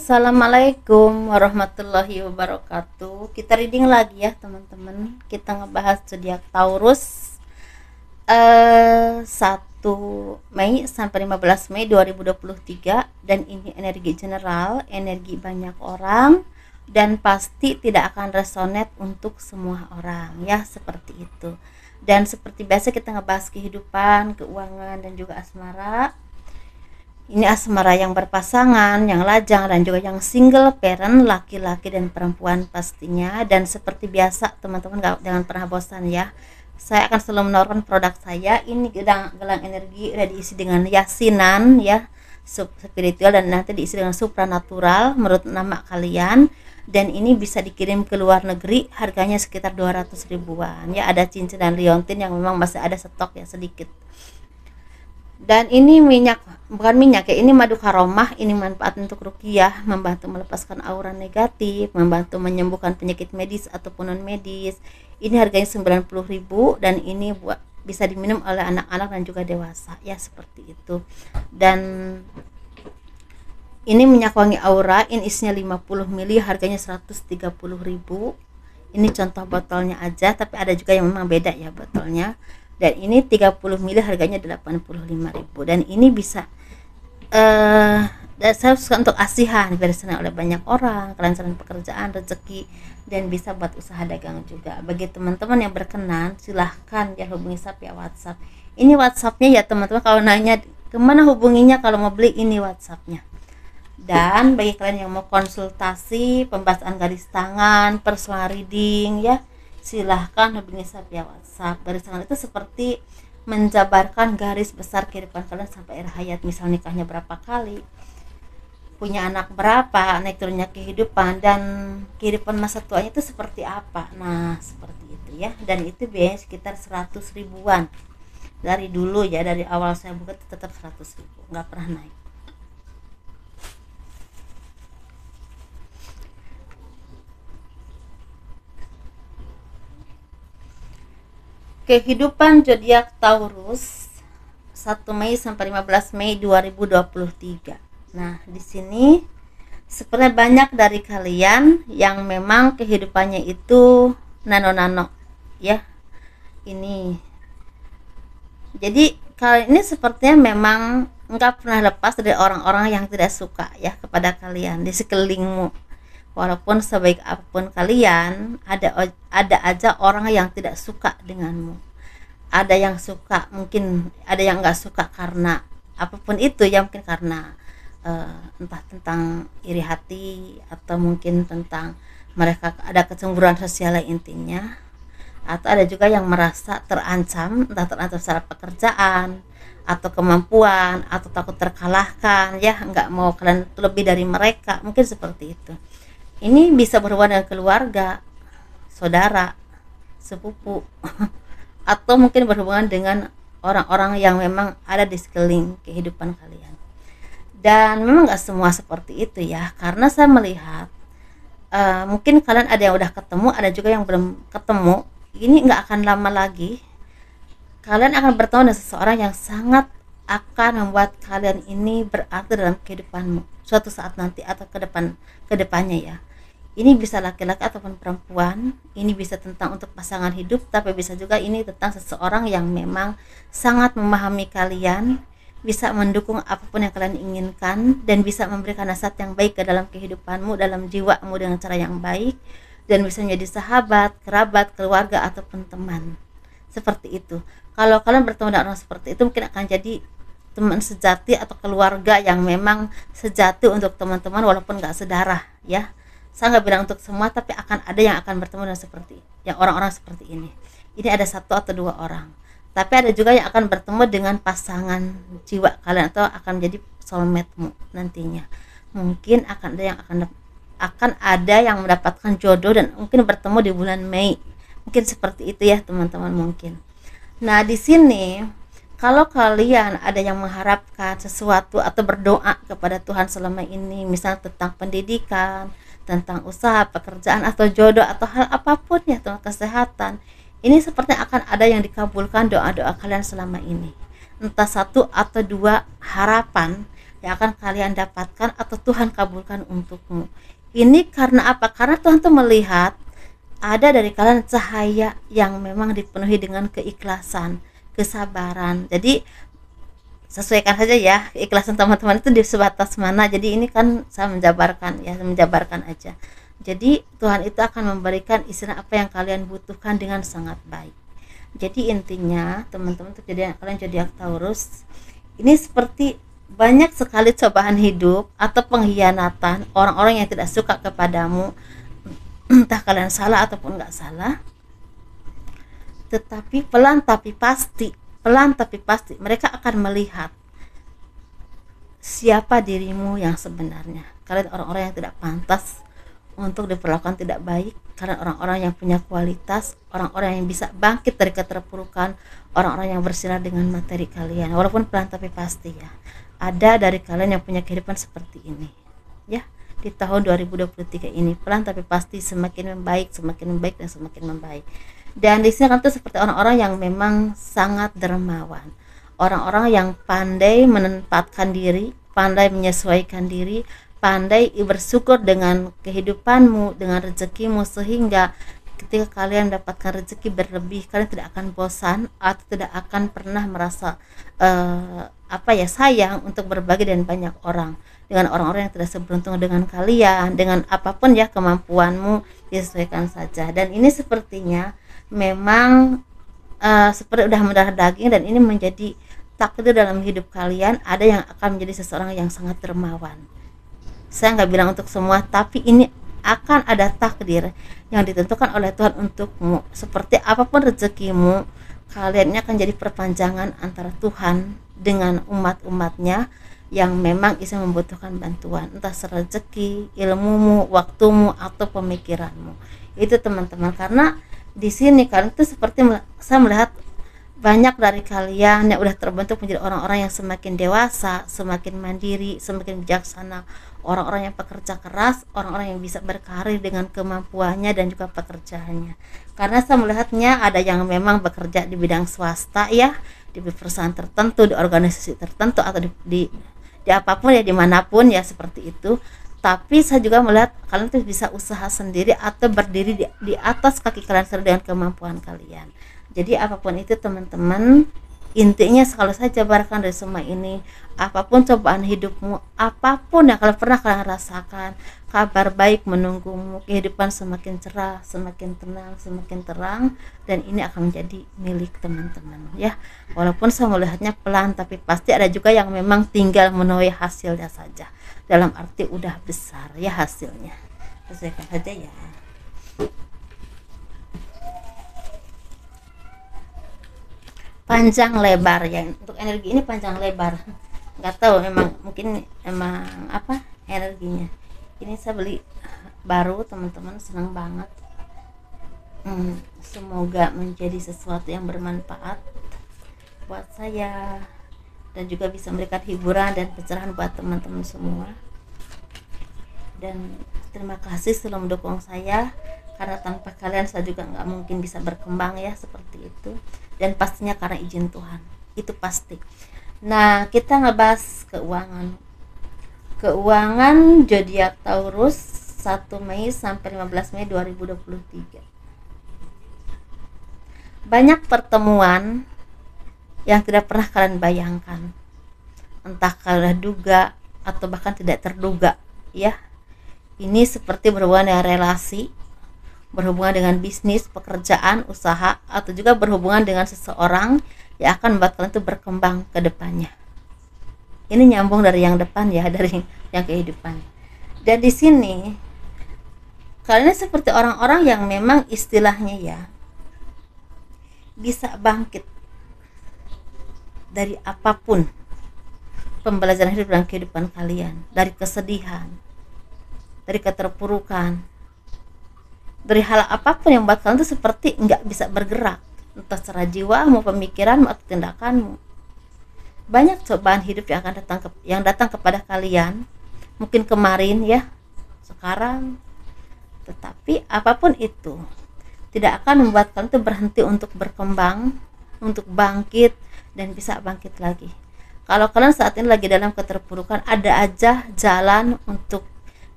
Assalamualaikum warahmatullahi wabarakatuh. Kita reading lagi ya teman-teman. Kita ngebahas zodiak Taurus 1 Mei sampai 15 Mei 2023. Dan ini energi general, energi banyak orang, dan pasti tidak akan resonate untuk semua orang ya, seperti itu. Dan seperti biasa kita ngebahas kehidupan, keuangan, dan juga asmara. Ini asmara yang berpasangan, yang lajang, dan juga yang single parent, laki-laki dan perempuan pastinya. Dan seperti biasa teman-teman, jangan pernah bosan ya. Saya akan selalu menawarkan produk saya. Ini gelang energi udah diisi dengan yasinan ya, spiritual, dan nanti diisi dengan supranatural menurut nama kalian. Dan ini bisa dikirim ke luar negeri, harganya sekitar 200 ribuan ya. Ada cincin dan liontin yang memang masih ada stok ya, sedikit. Dan ini minyak, bukan minyak ya, ini madu karomah. Ini manfaat untuk ruqyah, membantu melepaskan aura negatif, membantu menyembuhkan penyakit medis ataupun non medis. Ini harganya 90.000 dan ini bisa diminum oleh anak-anak dan juga dewasa ya, seperti itu. Dan ini minyak wangi aura, ini isinya 50 ml, harganya 130.000. Ini contoh botolnya aja, tapi ada juga yang memang beda ya botolnya. Dan ini 30 ml harganya 85.000. Dan ini bisa dan saya suka untuk asihan, biar disenangi oleh banyak orang, kelancaran pekerjaan, rezeki, dan bisa buat usaha dagang juga. Bagi teman-teman yang berkenan, silahkan ya hubungi saya via WhatsApp. Ini WhatsAppnya ya teman-teman, kalau nanya kemana hubunginya kalau mau beli, ini WhatsAppnya. Dan bagi kalian yang mau konsultasi, pembahasan garis tangan, personal reading ya, silahkan hubungi saya via WhatsApp. Garis tangan itu seperti menjabarkan garis besar kehidupan kalian sampai akhir hayat. Misal nikahnya berapa kali, punya anak berapa, naik turunnya kehidupan, dan kehidupan masa tuanya itu seperti apa. Nah seperti itu ya. Dan itu biayanya sekitar 100 ribuan dari dulu ya, dari awal saya buka tetap 100 ribu, nggak pernah naik. Kehidupan zodiak Taurus 1 Mei sampai 15 Mei 2023. Nah, di sini sebenarnya banyak dari kalian yang memang kehidupannya itu nano-nano ya. Ini. Jadi kali ini sepertinya memang enggak pernah lepas dari orang-orang yang tidak suka ya kepada kalian di sekelilingmu. Walaupun sebaik apapun kalian, ada aja orang yang tidak suka denganmu. Ada yang suka, mungkin ada yang nggak suka karena apapun itu ya, mungkin karena entah tentang iri hati, atau mungkin tentang mereka ada kecemburuan sosial intinya, atau ada juga yang merasa terancam, entah terancam secara pekerjaan atau kemampuan, atau takut terkalahkan ya, nggak mau kalian lebih dari mereka, mungkin seperti itu. Ini bisa berhubungan dengan keluarga, saudara, sepupu, atau mungkin berhubungan dengan orang-orang yang memang ada di sekeliling kehidupan kalian. Dan memang gak semua seperti itu ya, karena saya melihat mungkin kalian ada yang udah ketemu, ada juga yang belum ketemu. Ini gak akan lama lagi kalian akan bertemu dengan seseorang yang sangat akan membuat kalian ini berarti dalam kehidupanmu suatu saat nanti, atau kedepannya ya. Ini bisa laki-laki ataupun perempuan, ini bisa tentang untuk pasangan hidup, tapi bisa juga ini tentang seseorang yang memang sangat memahami kalian, bisa mendukung apapun yang kalian inginkan, dan bisa memberikan nasihat yang baik ke dalam kehidupanmu, dalam jiwamu dengan cara yang baik, dan bisa menjadi sahabat, kerabat, keluarga, ataupun teman. Seperti itu. Kalau kalian bertemu dengan orang seperti itu, mungkin akan jadi teman sejati atau keluarga yang memang sejati untuk teman-teman, walaupun gak sedarah ya. Saya nggak bilang untuk semua, tapi akan ada yang akan bertemu dengan seperti yang orang-orang seperti ini. Ini ada 1 atau 2 orang, tapi ada juga yang akan bertemu dengan pasangan jiwa kalian, atau akan menjadi soulmate-mu nantinya. Mungkin akan ada yang mendapatkan jodoh dan mungkin bertemu di bulan Mei, mungkin seperti itu ya teman-teman mungkin. Nah di sini kalau kalian ada yang mengharapkan sesuatu atau berdoa kepada Tuhan selama ini, misalnya tentang pendidikan, tentang usaha, pekerjaan, atau jodoh, atau hal apapun ya, tentang kesehatan, ini sepertinya akan ada yang dikabulkan doa-doa kalian selama ini. Entah 1 atau 2 harapan yang akan kalian dapatkan atau Tuhan kabulkan untukmu. Ini karena apa? Karena Tuhan tuh melihat ada dari kalian cahaya yang memang dipenuhi dengan keikhlasan, kesabaran. Jadi sesuaikan saja ya keikhlasan teman-teman itu di sebatas mana. Jadi ini kan saya menjabarkan ya, menjabarkan aja. Jadi Tuhan itu akan memberikan istilah apa yang kalian butuhkan dengan sangat baik. Jadi intinya teman-teman, untuk jadi kalian zodiak Taurus ini seperti banyak sekali cobaan hidup atau pengkhianatan orang-orang yang tidak suka kepadamu, entah kalian salah ataupun nggak salah, tetapi pelan tapi pasti mereka akan melihat siapa dirimu yang sebenarnya. Kalian orang-orang yang tidak pantas untuk diperlakukan tidak baik, kalian orang-orang yang punya kualitas, orang-orang yang bisa bangkit dari keterpurukan, orang-orang yang bersinar dengan materi kalian. Walaupun pelan tapi pasti ya, ada dari kalian yang punya kehidupan seperti ini ya. Di tahun 2023 ini pelan tapi pasti semakin membaik, semakin membaik dan semakin membaik. Dan di sini kan tuh seperti orang-orang yang memang sangat dermawan, orang-orang yang pandai menempatkan diri, pandai menyesuaikan diri, pandai bersyukur dengan kehidupanmu, dengan rezekimu, sehingga ketika kalian mendapatkan rezeki berlebih, kalian tidak akan bosan atau tidak akan pernah merasa sayang untuk berbagi dengan banyak orang, dengan orang-orang yang tidak seberuntung dengan kalian. Dengan apapun ya kemampuanmu, disesuaikan saja. Dan ini sepertinya memang seperti udah mendarah daging, dan ini menjadi takdir dalam hidup kalian. Ada yang akan menjadi seseorang yang sangat dermawan. Saya nggak bilang untuk semua, tapi ini akan ada takdir yang ditentukan oleh Tuhan untukmu. Seperti apapun rezekimu, kalian ini akan jadi perpanjangan antara Tuhan dengan umat-umatnya yang memang bisa membutuhkan bantuan, entah rezeki, ilmumu, waktumu, atau pemikiranmu. Itu teman-teman, karena di sini kalian itu seperti saya melihat banyak dari kalian yang udah terbentuk menjadi orang-orang yang semakin dewasa, semakin mandiri, semakin bijaksana, orang-orang yang pekerja keras, orang-orang yang bisa berkarir dengan kemampuannya dan juga pekerjaannya. Karena saya melihatnya ada yang memang bekerja di bidang swasta ya, di perusahaan tertentu, di organisasi tertentu, atau di apapun ya, dimanapun ya, seperti itu. Tapi saya juga melihat kalian tuh bisa usaha sendiri atau berdiri di atas kaki kalian sendiri dengan kemampuan kalian. Jadi apapun itu teman-teman, intinya kalau saya jabarkan dari semua ini, apapun cobaan hidupmu, apapun yang kalian rasakan, kabar baik menunggumu, kehidupan semakin cerah, semakin tenang, semakin terang, dan ini akan menjadi milik teman-teman ya. Walaupun saya melihatnya pelan tapi pasti ada juga yang memang tinggal menuai hasilnya saja, dalam arti udah besar ya hasilnya. Sesuaikan saja ya. Panjang lebar ya, untuk energi ini panjang lebar, nggak tahu memang, mungkin emang apa energinya. Ini saya beli baru teman-teman, senang banget. Semoga menjadi sesuatu yang bermanfaat buat saya dan juga bisa memberikan hiburan dan pencerahan buat teman-teman semua. Dan terima kasih selalu mendukung saya, karena tanpa kalian saya juga nggak mungkin bisa berkembang ya, seperti itu. Dan pastinya karena izin Tuhan, itu pasti. Nah, kita ngebahas keuangan zodiak Taurus 1 Mei sampai 15 Mei 2023. Banyak pertemuan yang tidak pernah kalian bayangkan, entah kalian duga atau bahkan tidak terduga ya. Ini seperti berhubungan dengan relasi, berhubungan dengan bisnis, pekerjaan, usaha, atau juga berhubungan dengan seseorang yang akan membuat kalian itu berkembang ke depannya. Ini nyambung dari yang depan ya, dari yang kehidupan. Dan di sini kalian seperti orang-orang yang memang istilahnya ya bisa bangkit dari apapun pembelajaran hidup dan kehidupan kalian, dari kesedihan, dari keterpurukan, dari hal apapun yang buat kalian tuh seperti nggak bisa bergerak, entah secara jiwamu, pemikiranmu, atau tindakanmu. Banyak cobaan hidup yang datang kepada kalian, mungkin kemarin ya, sekarang, tetapi apapun itu tidak akan membuat kalian tuh berhenti untuk berkembang, untuk bangkit dan bisa bangkit lagi. Kalau kalian saat ini lagi dalam keterpurukan, ada aja jalan untuk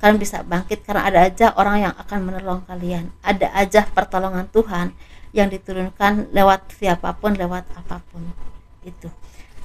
kalian bisa bangkit, karena ada aja orang yang akan menolong kalian, ada aja pertolongan Tuhan yang diturunkan lewat siapapun, lewat apapun itu.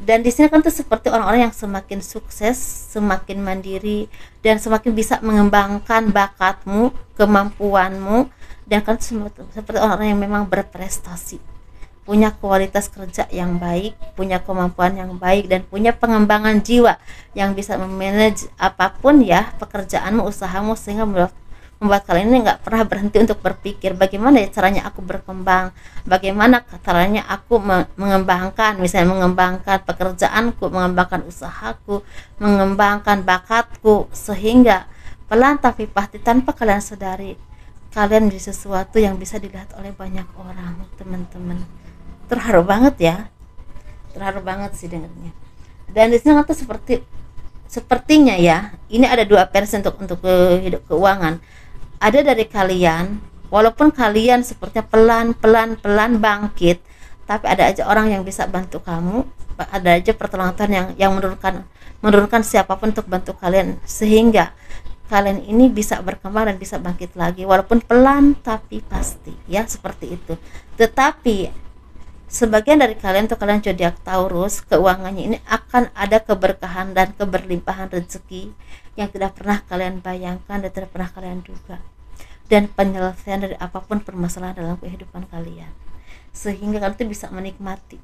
Dan di sini kan tuh seperti orang-orang yang semakin sukses, semakin mandiri, dan semakin bisa mengembangkan bakatmu, kemampuanmu, dan kan seperti orang-orang yang memang berprestasi, punya kualitas kerja yang baik, punya kemampuan yang baik, dan punya pengembangan jiwa yang bisa memanage apapun ya pekerjaanmu, usahamu, sehingga membuat kalian ini nggak pernah berhenti untuk berpikir bagaimana ya caranya aku berkembang, bagaimana caranya aku mengembangkan, misalnya mengembangkan pekerjaanku, mengembangkan usahaku, mengembangkan bakatku, sehingga pelan tapi pasti tanpa kalian sadari kalian menjadi sesuatu yang bisa dilihat oleh banyak orang. Teman-teman, terharu banget ya, terharu banget sih dengarnya. Dan di sini tuh sepertinya ya, ini ada dua versi untuk hidup keuangan. Ada dari kalian, walaupun kalian sepertinya pelan bangkit, tapi ada aja orang yang bisa bantu kamu, ada aja pertolongan Tuhan yang menurunkan siapapun untuk bantu kalian, sehingga kalian ini bisa berkembang dan bisa bangkit lagi, walaupun pelan tapi pasti ya, seperti itu. Tetapi sebagian dari kalian tuh, kalian zodiak Taurus, keuangannya ini akan ada keberkahan dan keberlimpahan rezeki yang tidak pernah kalian bayangkan dan tidak pernah kalian duga, dan penyelesaian dari apapun permasalahan dalam kehidupan kalian, sehingga kalian tuh bisa menikmati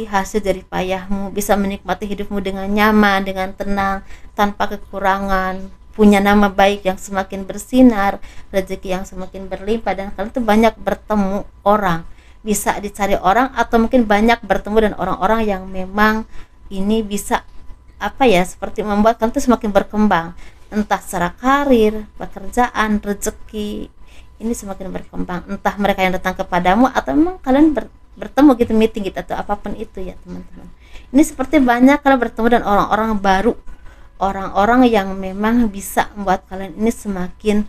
hasil dari payahmu, bisa menikmati hidupmu dengan nyaman, dengan tenang, tanpa kekurangan, punya nama baik yang semakin bersinar, rezeki yang semakin berlimpah, dan kalian tuh banyak bertemu orang, bisa dicari orang, atau mungkin banyak bertemu dan orang-orang yang memang ini bisa seperti membuat kalian tuh semakin berkembang, entah secara karir, pekerjaan, rezeki ini semakin berkembang, entah mereka yang datang kepadamu atau memang kalian bertemu gitu, meeting gitu, atau apapun itu ya teman-teman. Ini seperti banyak kalian bertemu dan orang-orang baru, orang-orang yang memang bisa membuat kalian ini semakin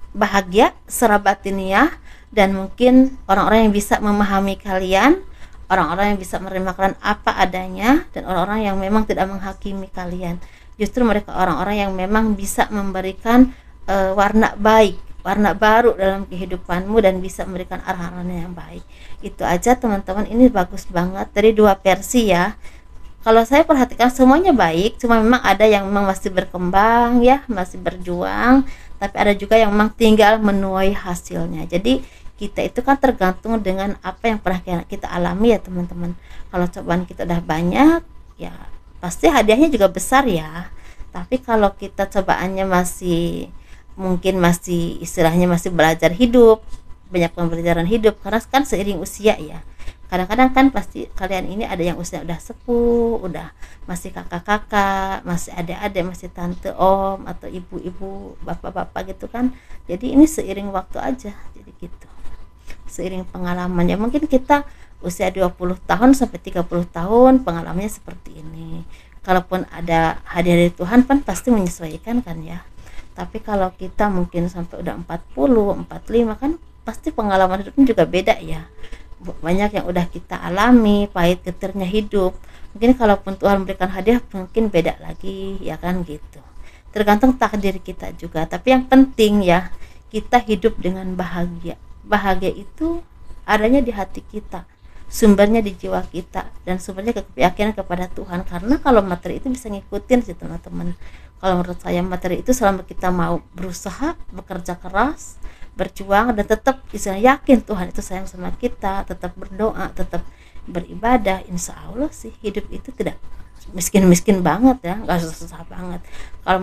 bahagia secara batiniah, dan mungkin orang-orang yang bisa memahami kalian, orang-orang yang bisa menerima kalian apa adanya, dan orang-orang yang memang tidak menghakimi kalian. Justru mereka orang-orang yang memang bisa memberikan warna baik, warna baru dalam kehidupanmu, dan bisa memberikan arah-arahnya yang baik. Itu aja teman-teman, ini bagus banget dari dua versi ya. Kalau saya perhatikan semuanya baik, cuma memang ada yang memang masih berkembang ya, masih berjuang, tapi ada juga yang memang tinggal menuai hasilnya. Jadi kita itu kan tergantung dengan apa yang pernah kita alami ya teman-teman. Kalau cobaan kita udah banyak ya pasti hadiahnya juga besar ya. Tapi kalau kita cobaannya mungkin masih istilahnya masih belajar hidup, banyak pembelajaran hidup, karena kan seiring usia ya, kadang-kadang kan pasti kalian ini ada yang usia udah sepuh, udah masih kakak-kakak, masih adik-adik, masih tante, om, atau ibu-ibu, bapak-bapak gitu kan. Jadi ini seiring waktu aja, jadi gitu, seiring pengalamannya. Mungkin kita usia 20 tahun sampai 30 tahun pengalamannya seperti ini, kalaupun ada hadiah dari Tuhan kan pasti menyesuaikan kan ya. Tapi kalau kita mungkin sampai udah 40, 45 kan pasti pengalaman hidupnya juga beda ya. Banyak yang udah kita alami, pahit getirnya hidup. Mungkin kalaupun Tuhan memberikan hadiah mungkin beda lagi ya kan gitu. Tergantung takdir kita juga. Tapi yang penting ya, kita hidup dengan bahagia. Bahagia itu adanya di hati kita, sumbernya di jiwa kita, dan sumbernya keyakinan kepada Tuhan. Karena kalau materi itu bisa ngikutin sih teman-teman. Kalau menurut saya materi itu selama kita mau berusaha, bekerja keras, berjuang, dan tetap bisa yakin Tuhan itu sayang sama kita, tetap berdoa, tetap beribadah, insya Allah sih hidup itu tidak miskin-miskin banget ya, nggak susah banget. Kalau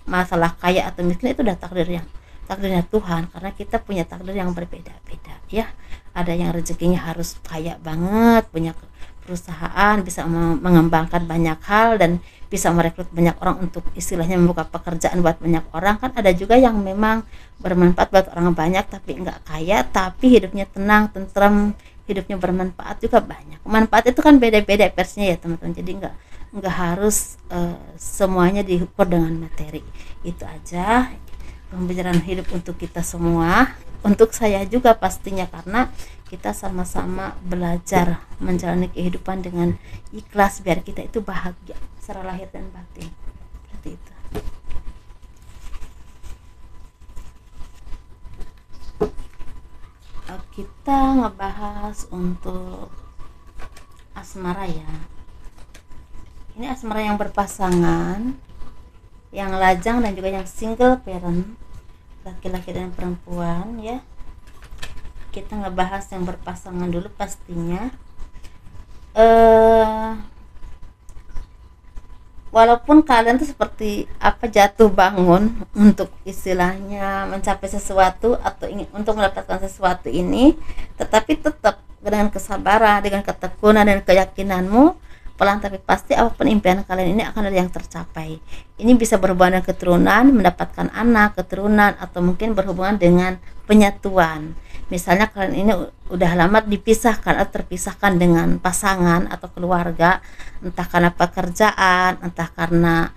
masalah kaya atau miskin itu udah takdirnya Tuhan, karena kita punya takdir yang berbeda-beda ya. Ada yang rezekinya harus kaya banget, punya perusahaan, bisa mengembangkan banyak hal, dan bisa merekrut banyak orang untuk istilahnya membuka pekerjaan buat banyak orang. Kan ada juga yang memang bermanfaat buat orang banyak tapi enggak kaya, tapi hidupnya tenang, tentrem, hidupnya bermanfaat juga banyak. Manfaat itu kan beda-beda versinya ya teman-teman. Jadi enggak harus semuanya diukur dengan materi. Itu aja. pembelajaran hidup untuk kita semua, untuk saya juga pastinya, karena kita sama-sama belajar menjalani kehidupan dengan ikhlas biar kita itu bahagia secara lahir dan batin. Seperti itu. Kita ngebahas untuk asmara ya. Ini asmara yang berpasangan, yang lajang dan juga yang single parent, laki-laki dan perempuan ya. Kita ngebahas yang berpasangan dulu pastinya. Walaupun kalian tuh seperti apa, jatuh bangun untuk istilahnya mencapai sesuatu atau ingin untuk mendapatkan sesuatu ini, tetapi tetap dengan kesabaran, dengan ketekunan dan keyakinanmu, pelan tapi pasti apapun impian kalian ini akan ada yang tercapai. Ini bisa berhubungan dengan keturunan, mendapatkan anak, keturunan, atau mungkin berhubungan dengan penyatuan. Misalnya kalian ini udah lama dipisahkan atau terpisahkan dengan pasangan atau keluarga, entah karena pekerjaan, entah karena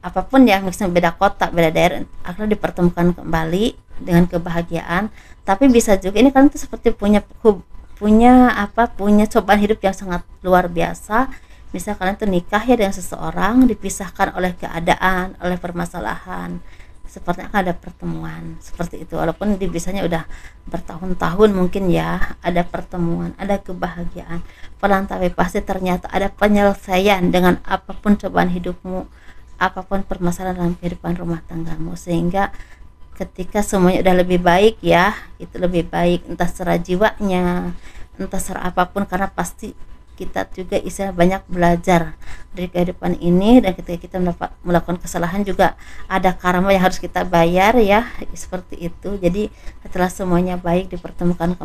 apapun ya, misalnya beda kota, beda daerah, akhirnya dipertemukan kembali dengan kebahagiaan. Tapi bisa juga ini kalian tuh seperti punya cobaan hidup yang sangat luar biasa. Misal kalian tuh nikah ya dengan seseorang, dipisahkan oleh keadaan, oleh permasalahan, sepertinya akan ada pertemuan seperti itu. Walaupun bisanya udah bertahun-tahun mungkin ya, ada pertemuan, ada kebahagiaan, pelan tapi pasti ternyata ada penyelesaian dengan apapun cobaan hidupmu, apapun permasalahan dalam kehidupan rumah tanggamu, sehingga ketika semuanya udah lebih baik ya, itu lebih baik entah secara jiwanya, entah secara apapun, karena pasti kita juga istilah banyak belajar dari kehidupan ini, dan ketika kita melakukan kesalahan juga ada karma yang harus kita bayar ya, seperti itu. Jadi setelah semuanya baik dipertemukan kembali